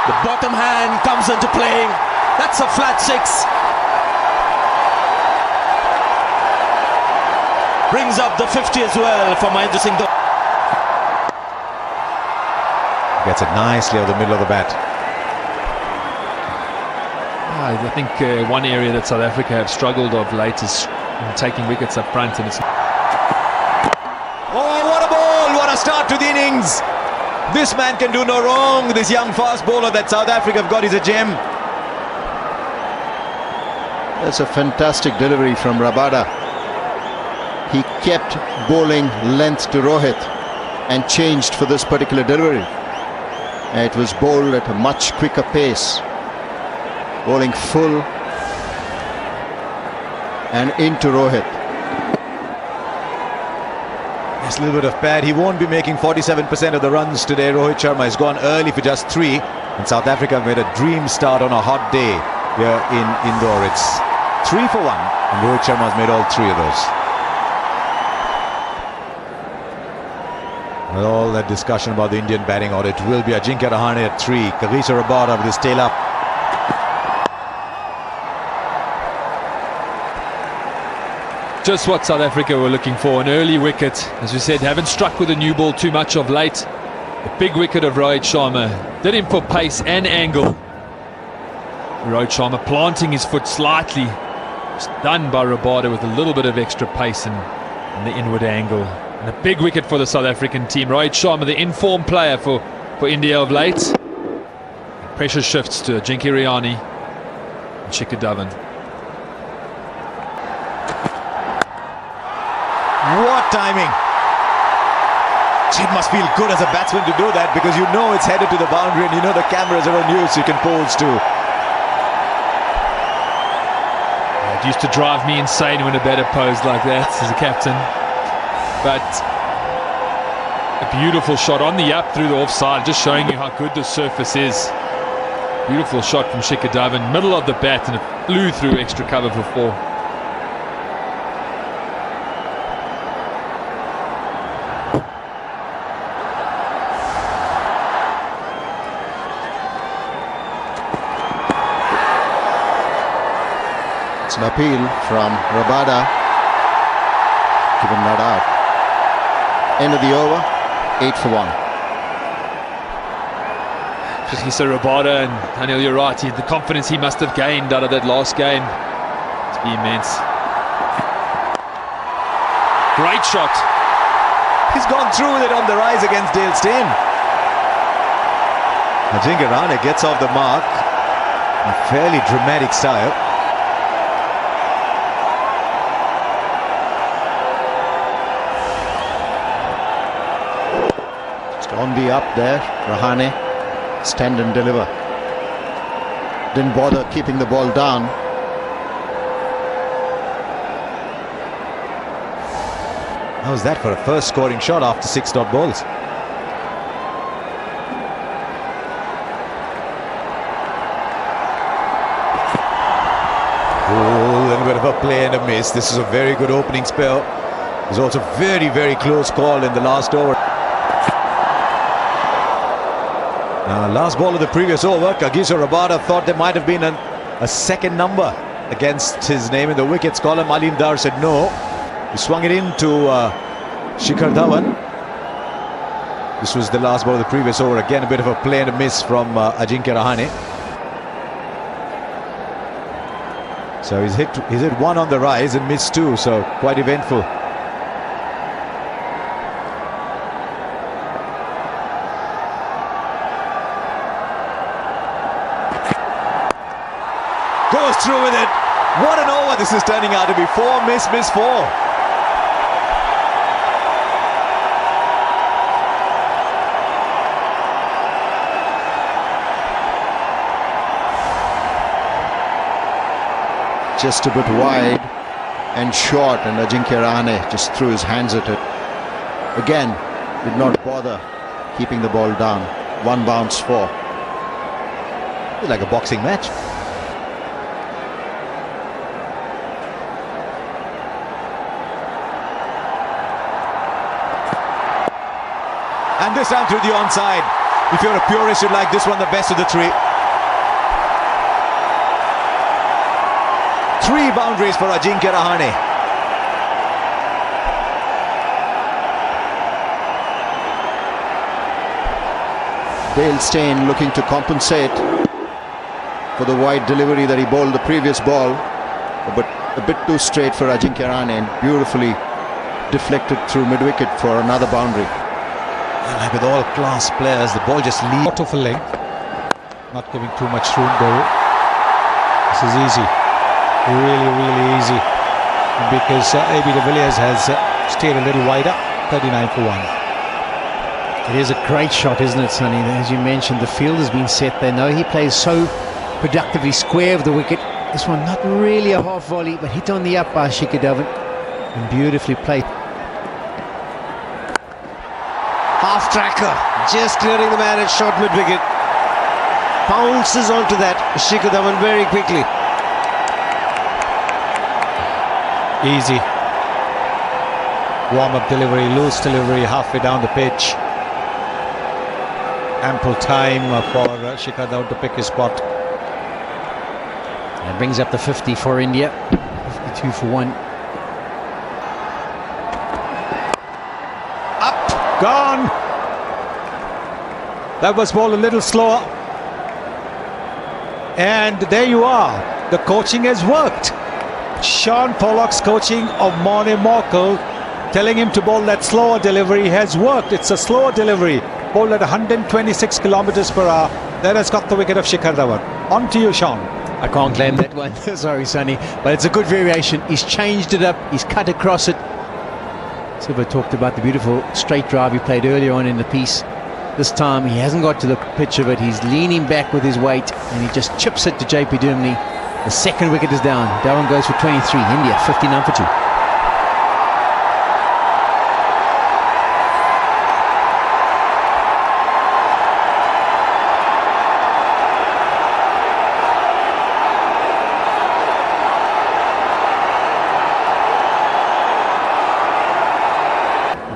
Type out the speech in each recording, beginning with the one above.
The bottom hand comes into play. That's a flat six. Brings up the 50 as well for Mahendra Singh Dhoni. Gets it nicely over the middle of the bat. I think one area that South Africa have struggled of late is taking wickets up front, and it's... Oh, what a ball! What a start to the innings! This man can do no wrong. This young fast bowler that South Africa have got is a gem. That's a fantastic delivery from Rabada. He kept bowling length to Rohit and changed for this particular delivery. And it was bowled at a much quicker pace. Bowling full and into Rohit. Just a little bit of pad. He won't be making 47% of the runs today. Rohit Sharma has gone early for just 3. And South Africa made a dream start on a hot day here in Indore. It's 3 for 1. And Rohit Sharma has made all 3 of those. With all that discussion about the Indian batting order, it will be Ajinkya Rahane at 3. Kagiso Rabada with his tail up. Just what South Africa were looking for, an early wicket. As we said, haven't struck with a new ball too much of late. The big wicket of Rohit Sharma did him for pace and angle. Rohit Sharma planting his foot slightly. It's done by Rabada with a little bit of extra pace and the inward angle. And a big wicket for the South African team. Rohit Sharma, the in-form player for India of late. Pressure shifts to Ajinkya Rahane and Shikhar Dhawan. What timing! It must feel good as a batsman to do that, because you know it's headed to the boundary and you know the cameras are on you, so you can pose too. It used to drive me insane when a batter posed like that as a captain. But a beautiful shot on the up through the offside, just showing you how good the surface is. Beautiful shot from Shikhar Dhawan, middle of the bat, and it flew through extra cover for 4. It's an appeal from Rabada. Given that out. End of the over, 8 for 1. So Rabada, and Anil, you're right, the confidence he must have gained out of that last game, it's been immense. Great shot. He's gone through with it on the rise against Dale Steyn. Ajinkya Rahane gets off the mark. A fairly dramatic style. On the up there, Rahane, stand and deliver. Didn't bother keeping the ball down. How's that for a first scoring shot after 6 dot balls? Oh, a little bit of a play and a miss. This is a very good opening spell. There's also a very, very close call in the last over. Last ball of the previous over, Kagiso Rabada thought there might have been a second number against his name in the wickets column. Alim Dar said no. He swung it into Shikhar Dhawan. This was the last ball of the previous over. Again, a bit of a play and a miss from Ajinkya Rahane. So he's hit 1 on the rise and missed 2, so quite eventful. Goes through with it. What an over this is turning out to be. 4 miss 4. Just a bit wide and short, and Ajinkya Rahane just threw his hands at it. Again, did not bother keeping the ball down. 1 bounce 4. It's like a boxing match. And this time through the onside. If you're a purist, you'd like this one the best of the three. 3 boundaries for Ajinkya Rahane. Dale Steyn looking to compensate for the wide delivery that he bowled the previous ball, but a bit too straight for Ajinkya Rahane, and beautifully deflected through mid-wicket for another boundary. Like with all class players, the ball just leaves. Out of a length, not giving too much room there. This is easy, really easy, because AB de Villiers has stayed a little wider. 39 for 1. It is a great shot, isn't it, Sonny? As you mentioned, the field has been set. They know he plays so productively square of the wicket. This one not really a half volley, but hit on the up by Shikhar Dhawan and beautifully played. Half tracker, just clearing the man at short mid-wicket. Bounces onto that Shikhar Dhawan very quickly. Easy. Warm-up delivery, loose delivery, halfway down the pitch. Ample time for Shikhar Dhawan to pick his spot. And brings up the 50 for India. 52 for 1. Up, gone. That was ball a little slower. And there you are. The coaching has worked. Sean Pollock's coaching of Morne Morkel, telling him to bowl that slower delivery, has worked. It's a slower delivery. Bowled at 126 kilometers per hour. That has got the wicket of Shikhar Dhawan. On to you, Sean. I can't claim that one. Sorry, Sonny. But it's a good variation. He's changed it up. He's cut across it. Siva talked about the beautiful straight drive he played earlier on in the piece. This time he hasn't got to the pitch of it. He's leaning back with his weight and he just chips it to JP Dumney. The second wicket is down. Dhawan goes for 23. India 59 for 2.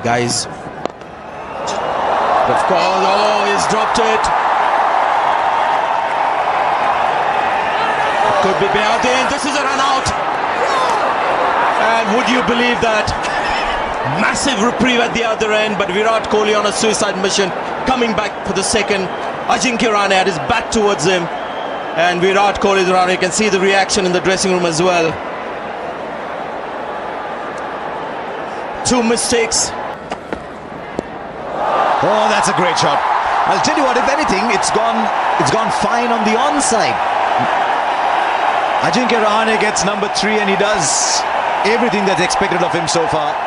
Guys, of course, oh, he's dropped it. Could be Beardin. This is a run out. And would you believe that? Massive reprieve at the other end, but Virat Kohli on a suicide mission, coming back for the second. Ajinkya Rahane had his back towards him, and Virat Kohli is around. You can see the reaction in the dressing room as well. 2 mistakes. Oh, that's a great shot. I'll tell you what, if anything, it's gone fine on the onside. Ajinkya Rahane gets number 3 and he does everything that's expected of him so far.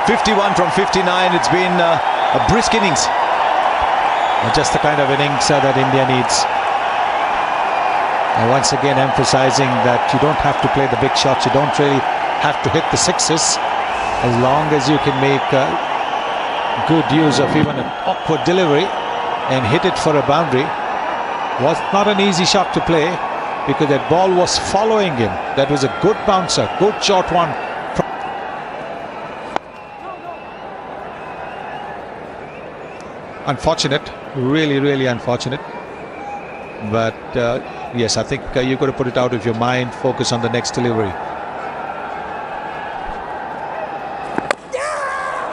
51 from 59. It's been a brisk innings. Just the kind of innings that India needs. And once again emphasizing that you don't have to play the big shots. You don't really have to hit the sixes. As long as you can make good use of even an awkward delivery and hit it for a boundary. Was not an easy shot to play because that ball was following him. That was a good bouncer, good short one. Unfortunate, really unfortunate. But yes, I think you've got to put it out of your mind, focus on the next delivery.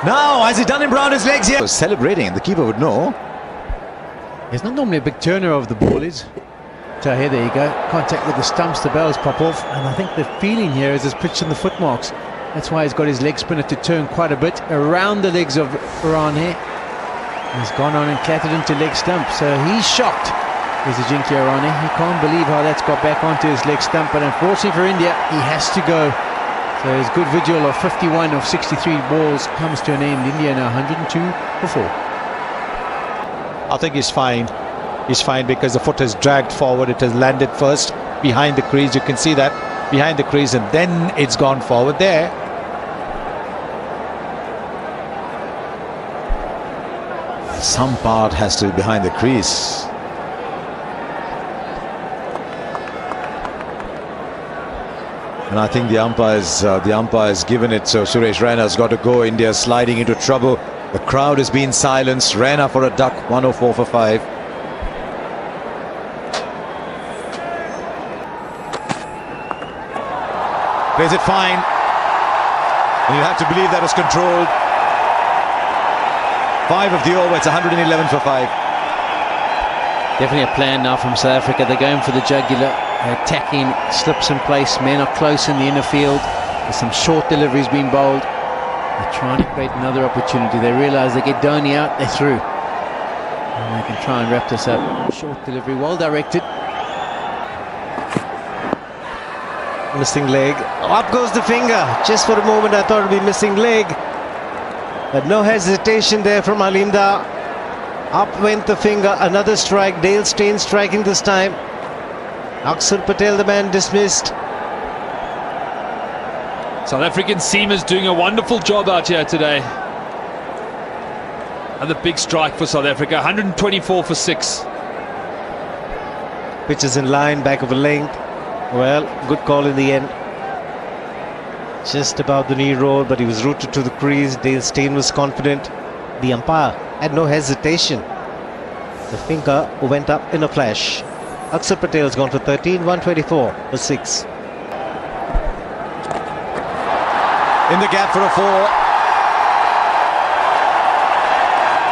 Now, has he done him round his legs yet? Celebrating, and the keeper would know. He's not normally a big turner of the ball, is so here, there you go. Contact with the stumps, the bells pop off, and I think the feeling here is his pitch and the footmarks. That's why he's got his leg spinner to turn quite a bit around the legs of Rahane. He's gone on and clattered into leg stump, so he's shocked. There's Ajinkya Rahane. He can't believe how that's got back onto his leg stump, but unfortunately for India, he has to go. So his good vigil of 51 of 63 balls comes to an end. India now 102 for 4. I think he's fine. He's fine because the foot has dragged forward. It has landed first behind the crease. You can see that behind the crease, and then it's gone forward there. Some part has to be behind the crease. And I think the umpire's given it, so Suresh Raina's got to go. India sliding into trouble. The crowd has been silenced. Raina for a duck, 104 for 5. Plays it fine. And you have to believe that was controlled. 5 of the over, it's 111 for 5. Definitely a plan now from South Africa. They're going for the jugular, attacking, slips in place. Men are close in the inner field. There's some short deliveries being bowled. They're trying to create another opportunity. They realise they get Dhoni out, they're through. And they can try and wrap this up. Short delivery, well directed. Missing leg. Up goes the finger. Just for a moment I thought it would be missing leg. But no hesitation there from Halim Dar. Up went the finger. Another strike. Dale Steyn striking this time. Akshar Patel, the man, dismissed. South African seamers doing a wonderful job out here today. Another big strike for South Africa. 124 for 6. Pitch is in line, back of a length. Well, good call in the end. Just about the knee roll, but he was rooted to the crease. Dale Steyn was confident. The umpire had no hesitation. The finger went up in a flash. Akshar Patel's gone for 13, 124 for 6. In the gap for a 4.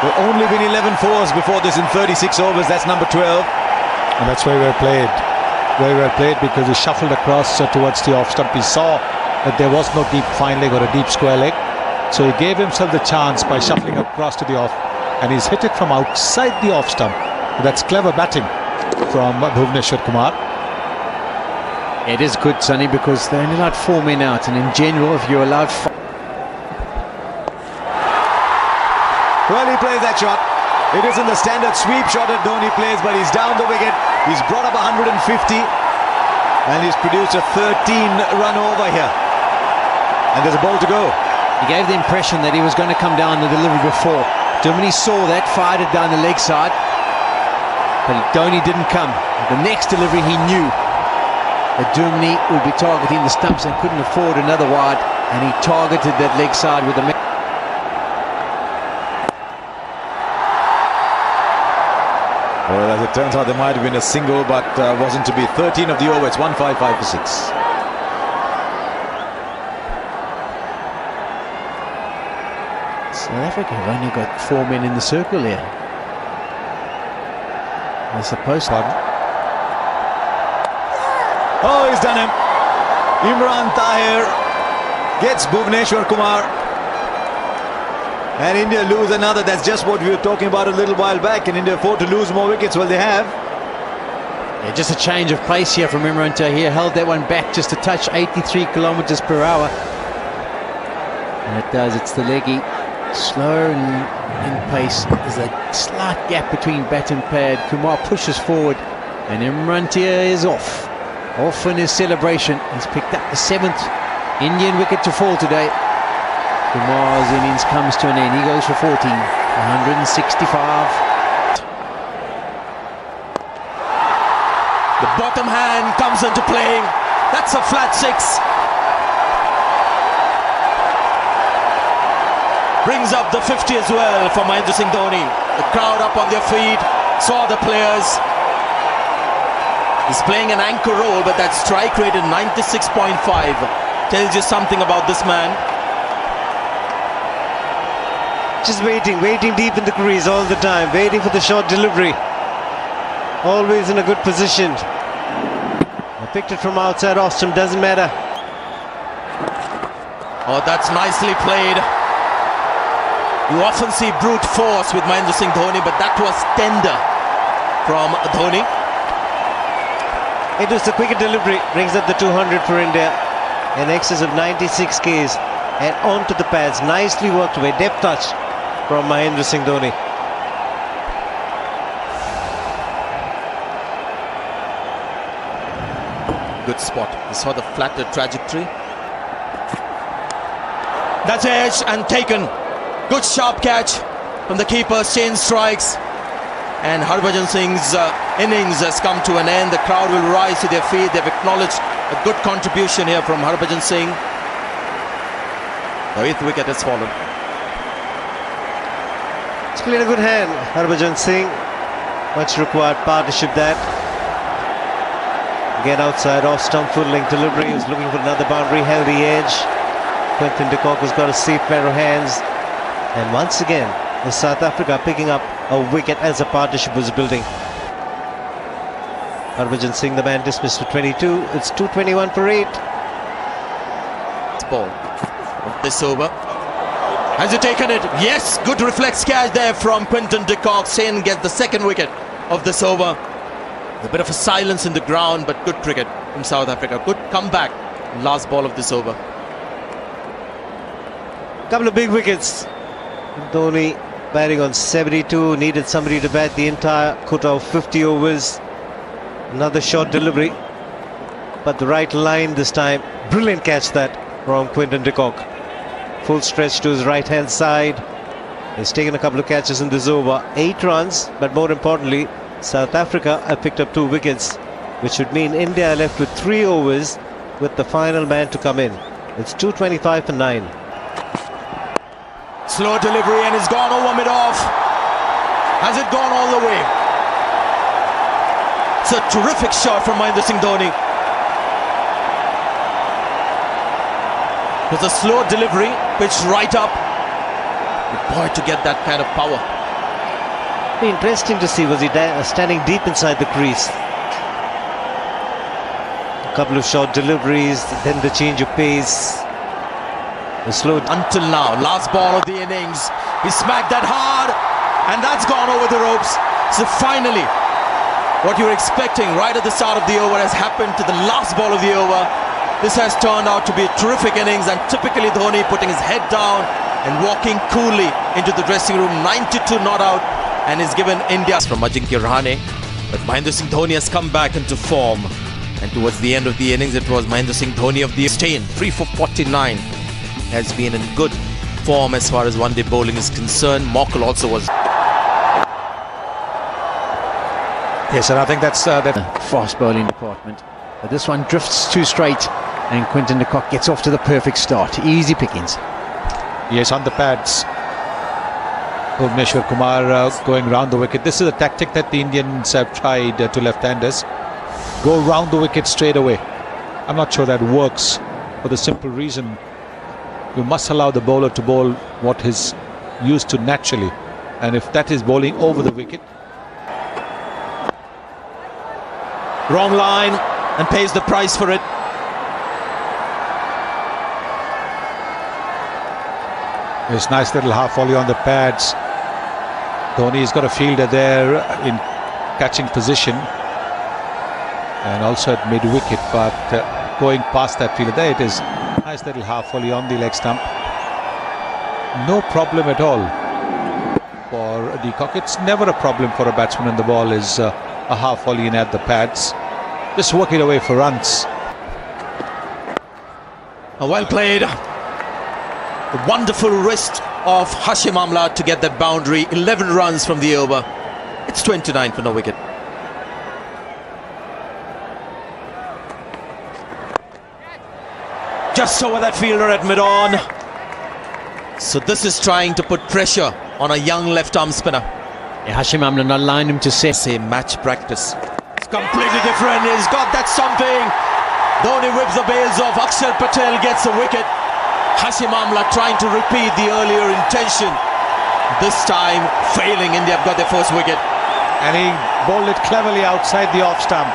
There have only been 11 fours before this in 36 overs. That's number 12. And that's very well played. Very well played, because he shuffled across towards the off stump. He saw that there was no deep fine leg or a deep square leg. So he gave himself the chance by shuffling across to the off. And he's hit it from outside the off stump. That's clever batting from Bhuvneshwar Kumar. It is good, Sonny, because they're only allowed 4 men out. And in general, if you're allowed 5... Well, he plays that shot. It isn't the standard sweep shot that Dhoni plays, but he's down the wicket. He's brought up 150 and he's produced a 13-run over here. And there's a ball to go. He gave the impression that he was going to come down the delivery before. Germany saw that, fired it down the leg side. But Dhoni didn't come. The next delivery he knew that Germany would be targeting the stumps and couldn't afford another wide. And he targeted that leg side with a... Well, as it turns out, there might have been a single, but wasn't to be. 13 of the over. It's 155 for 6. South Africa have only got 4 men in the circle here. They're supposed to. Oh, he's done him. Imran Tahir gets Bhuvneshwar Kumar. And India lose another. That's just what we were talking about a little while back. And India afford to lose more wickets. Well, they have. Yeah, just a change of pace here from Imran Tahir. Held that one back just a touch, 83 kilometers per hour. And it does. It's the leggy. Slow in pace. There's a slight gap between bat and pad. Kumar pushes forward. And Imran Tahir is off. Off in his celebration. He's picked up the 7th Indian wicket to fall today. Kumar's innings comes to an end. He goes for 14, 165. The bottom hand comes into play. That's a flat 6. Brings up the 50 as well for Mahendra Singh Dhoni. The crowd up on their feet, saw the players. He's playing an anchor role, but that strike rate is 96.5. Tells you something about this man. Just waiting deep in the crease all the time, waiting for the short delivery. Always in a good position. I picked it from outside off stump, doesn't matter. Oh, that's nicely played. You often see brute force with Mahendra Singh Dhoni, but that was tender from Dhoni. It was the quicker delivery, brings up the 200 for India. In excess of 96 Ks and onto the pads. Nicely worked away, depth touch from Mahendra Singh Dhoni. Good spot. You saw the flatter trajectory. That's edge and taken. Good sharp catch from the keeper. Chain strikes. And Harbhajan Singh's innings has come to an end. The crowd will rise to their feet. They've acknowledged a good contribution here from Harbhajan Singh. The 8th wicket has fallen. It's played a good hand, Harbhajan Singh. Much required partnership that. Again outside, off stump, full length delivery. He was looking for another boundary, held the edge. Quinton de Kock has got a safe pair of hands. And once again, the South Africa picking up a wicket as the partnership was building. Harbhajan Singh, the man, dismissed for 22. It's 221 for 8. Ball of this over. Has he taken it? Yes, good reflex catch there from Quinton de Kock. Sen gets the second wicket of this over. A bit of a silence in the ground, but good cricket from South Africa. Good comeback. Last ball of this over. Couple of big wickets. Dhoni batting on 72, needed somebody to bat the entire quota of 50 overs. Another short delivery, but the right line this time. Brilliant catch that from Quinton de Kock. Full stretch to his right hand side. He's taken a couple of catches in this over. 8 runs, but more importantly, South Africa have picked up 2 wickets, which would mean India are left with 3 overs with the final man to come in. It's 225 for 9. Slow delivery and it's gone over mid-off. Has it gone all the way? It's a terrific shot from Mahendra Singh Dhoni. It was a slow delivery, pitched right up. Good boy to get that kind of power. Be interesting to see, was he standing deep inside the crease? A couple of short deliveries, then the change of pace. The slow Until now, last ball of the innings, he smacked that hard and that's gone over the ropes. So finally, what you were expecting right at the start of the over has happened to the last ball of the over. This has turned out to be a terrific innings, and typically Dhoni putting his head down and walking coolly into the dressing room. 92 not out, and is given India from Ajinkya Rahane. But Mahendra Singh Dhoni has come back into form, and towards the end of the innings it was Mahendra Singh Dhoni of the stain. 3 for 49. Has been in good form as far as one-day bowling is concerned. Mockle also was. Yes, and I think that's that fast bowling department. But this one drifts too straight, and Quinton de Kock gets off to the perfect start. Easy pickings. Yes, on the pads. Bhuvneshwar Kumar going round the wicket. This is a tactic that the Indians have tried to left-handers. Go round the wicket straight away. I'm not sure that works, for the simple reason you must allow the bowler to bowl what he's used to naturally, and if that is bowling over the wicket. Wrong line and pays the price for it. This nice little half volley on the pads. Dhoni's got a fielder there in catching position and also at mid wicket, but going past that fielder, there it is. Nice little half volley on the leg stump. No problem at all for de Kock. It's never a problem for a batsman when the ball is a half volley in at the pads. Just work it away for runs. Well played. The wonderful wrist of Hashim Amla to get that boundary. 11 runs from the over. It's 29 for no wicket. Just over that fielder at mid-on. So this is trying to put pressure on a young left-arm spinner. Yeah, Hashim Amla not allowing him to say Match practice. It's completely different. He's got that something. Dhoni whips the bails off. Akshar Patel gets a wicket. Hashim Amla trying to repeat the earlier intention. This time failing. India have got their first wicket. And he bowled it cleverly outside the off stump.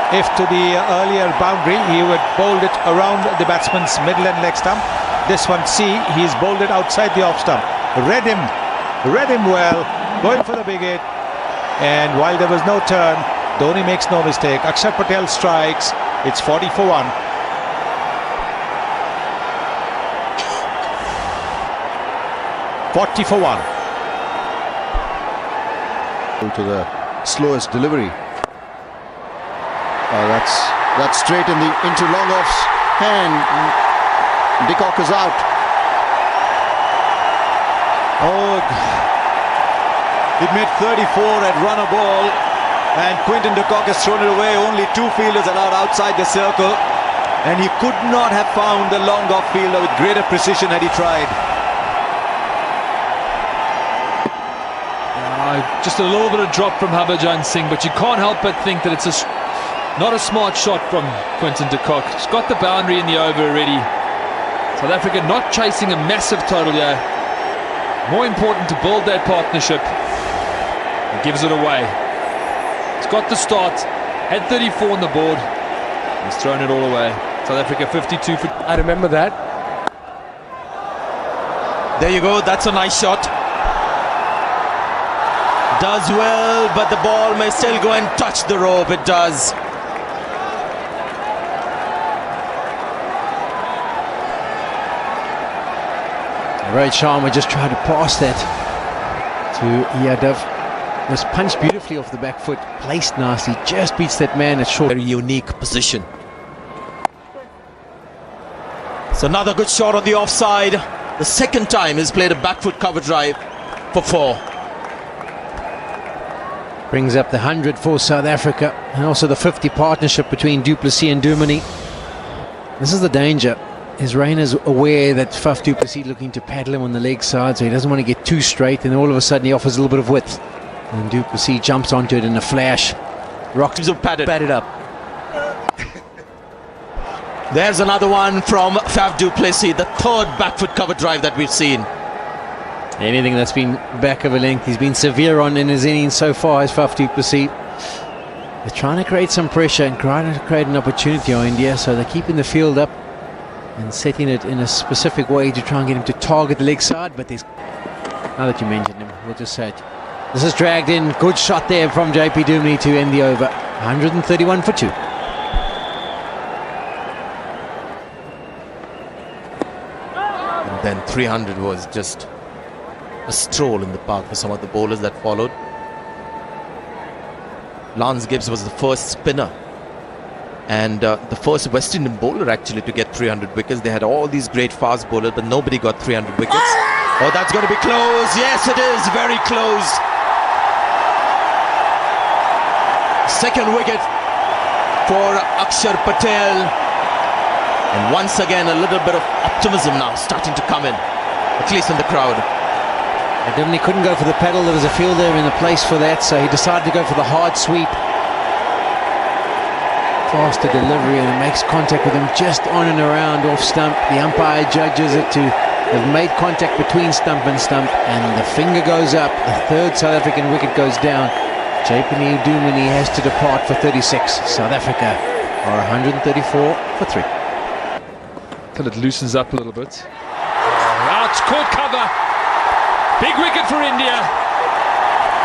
If to the earlier boundary, he would bowled it around the batsman's middle and leg stump. This one, see, he's bowled it outside the off stump. Read him well, going for the big hit. And while there was no turn, Dhoni makes no mistake. Akshar Patel strikes. It's 40 for 1. To the slowest delivery. That's straight into long off's hand. De Kock is out. Oh, it made 34 at runner ball, and Quinton de Kock has thrown it away. Only 2 fielders allowed outside the circle, and he could not have found the long off fielder with greater precision had he tried. Just a little bit of drop from Harbhajan Singh, but you can't help but think that it's Not a smart shot from Quinton de Kock. He's got the boundary in the over already. South Africa not chasing a massive total here. More important to build that partnership. He gives it away. He's got the start. Had 34 on the board. He's thrown it all away. South Africa 52 for... I remember that. There you go, that's a nice shot. Does well, but the ball may still go and touch the rope. It does. Rohit Sharma just tried to pass that to Yadav. Was punched beautifully off the back foot, placed nicely, just beats that man at short. Very unique position. It's another good shot on the offside. The second time he's played a back foot cover drive for 4. Brings up the 100 for South Africa, and also the 50 partnership between du Plessis and Dumini. This is the danger. Is Rayner's aware that Faf du Plessis looking to paddle him on the leg side, so he doesn't want to get too straight, and all of a sudden he offers a little bit of width. And du Plessis jumps onto it in a flash. Rocks are padded up. There's another one from Faf du Plessis, the third back foot cover drive that we've seen. Anything that's been back of a length, he's been severe on in his innings so far as Faf du Plessis. They're trying to create some pressure and trying to create an opportunity on India, so they're keeping the field up and setting it in a specific way to try and get him to target the leg side. But there's, now that you mentioned him, we'll just say it. This is dragged in. Good shot there from JP Dumini to end the over. 131 for 2. And then 300 was just a stroll in the park for some of the bowlers that followed. Lance Gibbs was the first spinner and the first West Indian bowler actually to get 300 wickets. They had all these great fast bowlers, but nobody got 300 wickets. Oh, that's going to be close. Yes, it is. Very close. Second wicket for Akshar Patel. And once again, a little bit of optimism now starting to come in, at least in the crowd. Dumini couldn't go for the pedal. There was a fielder in the place for that, so he decided to go for the hard sweep. Faster delivery, and it makes contact with him just on and around off stump. The umpire judges it to have made contact between stump and stump, and the finger goes up. The third South African wicket goes down. JP Dumini has to depart for 36. South Africa are 134 for 3. Till it loosens up a little bit. Out, caught cover. Big wicket for India.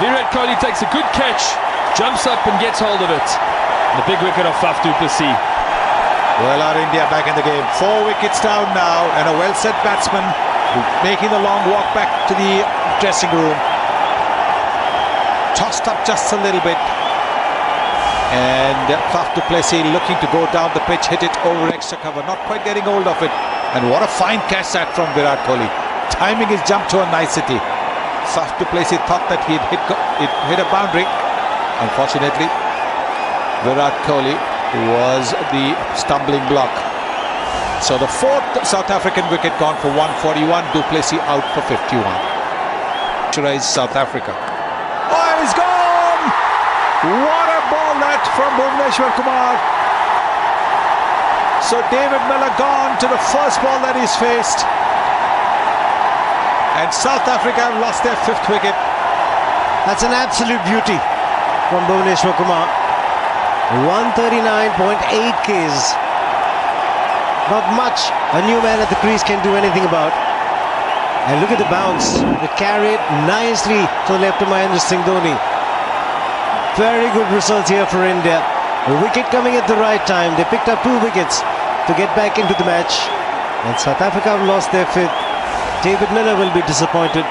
Virat Kohli takes a good catch, jumps up and gets hold of it. The big wicket of Faf du Plessis. Well, our India back in the game. 4 wickets down now, and a well-set batsman making the long walk back to the dressing room. Tossed up just a little bit, and Faf du Plessis looking to go down the pitch, hit it over extra cover, not quite getting hold of it. And what a fine catch that from Virat Kohli. Timing his jump to a nicety. Faf du Plessis thought that he'd hit a boundary. Unfortunately, Virat Kohli was the stumbling block. So the 4th South African wicket gone for 141. Du Plessis out for 51. Pressurized South Africa. Oh, he's gone! What a ball that from Bhuvneshwar Kumar. So David Miller gone to the first ball that he's faced. And South Africa have lost their 5th wicket. That's an absolute beauty from Bhuvneshwar Kumar. 139.8 Ks. Not much a new man at the crease can do anything about. And look at the bounce. They carry it nicely to the left of Mahendra Singh Dhoni. Very good results here for India. A wicket coming at the right time. They picked up 2 wickets to get back into the match. And South Africa have lost their 5th. David Miller will be disappointed.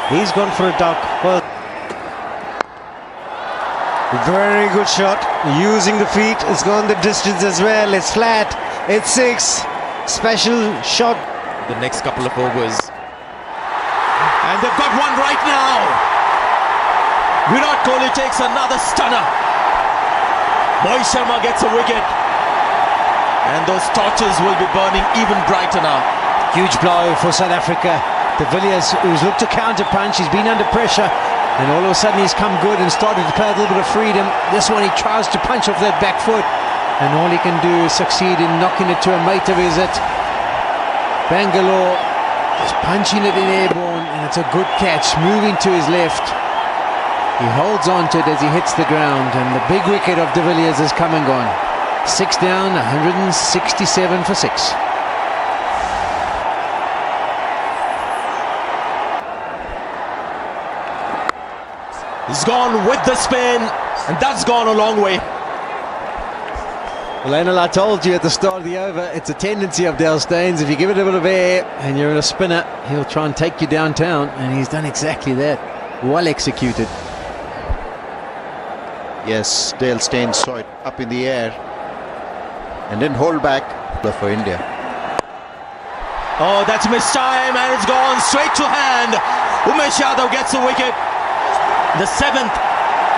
He's gone for a duck. Well, very good shot. Using the feet. It's gone the distance as well. It's flat. It's 6. Special shot. The next couple of overs. And they've got one right now. Virat Kohli takes another stunner. Mohit Sharma gets a wicket. And those torches will be burning even brighter now. Huge blow for South Africa. De Villiers, who's looked to counter punch, he's been under pressure, and all of a sudden he's come good and started to play a little bit of freedom. This one he tries to punch off that back foot, and all he can do is succeed in knocking it to a mate of his at Bangalore, just punching it in airborne, and it's a good catch, moving to his left. He holds on to it as he hits the ground, and the big wicket of De Villiers has come and gone. 6 down, 167 for 6. He's gone with the spin, and that's gone a long way. Well, Anil, I told you at the start of the over, it's a tendency of Dale Steyn's. If you give it a bit of air and you're a spinner, he'll try and take you downtown, and he's done exactly that. Well executed. Yes, Dale Steyn saw it up in the air and didn't hold back for India. Oh, that's missed time, and it's gone straight to hand. Umesh Yadav gets the wicket. The 7th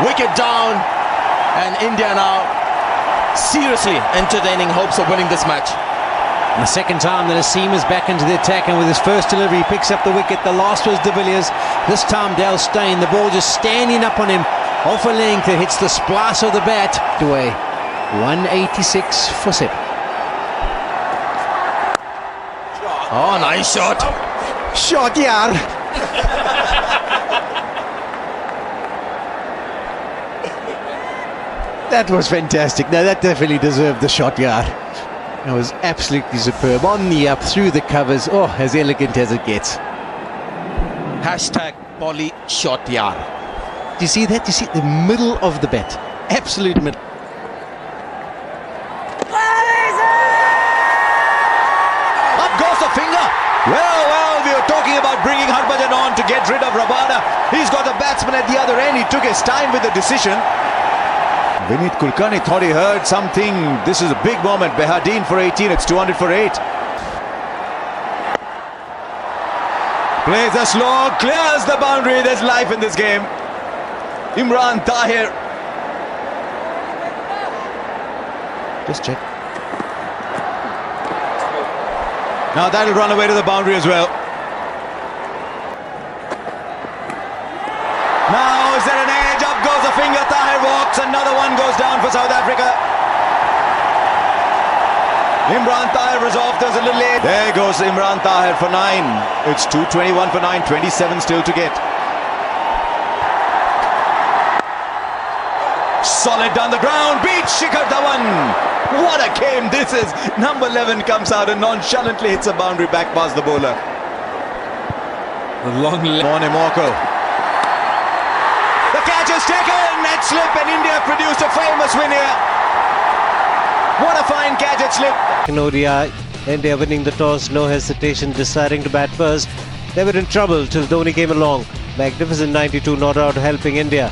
wicket down, and India now seriously entertaining hopes of winning this match. And the second time that Asim is back into the attack, and with his first delivery he picks up the wicket. The last was De Villiers, this time Dale Steyn. The ball just standing up on him off a length. It hits the splice of the bat away. 186 for 7. Oh, nice shot. Shot, yaar. That was fantastic. Now that definitely deserved the shot, yaar. It was absolutely superb. On the up, through the covers. Oh, as elegant as it gets. Hashtag Polly shot yard. Do you see that? Do you see the middle of the bat? Absolute middle. Up goes the finger. Well, we were talking about bringing Harbhajan on to get rid of Rabada. He's got the batsman at the other end. He took his time with the decision. Vineet Kulkarni thought he heard something. This is a big moment. Behardine for 18. It's 200 for 8. Plays a slow, clears the boundary. There's life in this game. Imran Tahir. Just check. Now that'll run away to the boundary as well. Now is there an edge? Up goes the finger. Tahir walks. Another one goes down for South Africa. Imran Tahir was off. There's a little edge. There goes Imran Tahir for 9. It's 221 for 9. 27 still to get. Solid down the ground. Beats Shikhar Dhawan. What a game this is. Number 11 comes out and nonchalantly hits a boundary back past the bowler. The long leg. Morne Morkel. The catch is taken. Net slip, and India produced a famous win here. What a fine catch at slip. In ODI, India winning the toss, no hesitation, deciding to bat first. They were in trouble till Dhoni came along. Magnificent 92 not out helping India.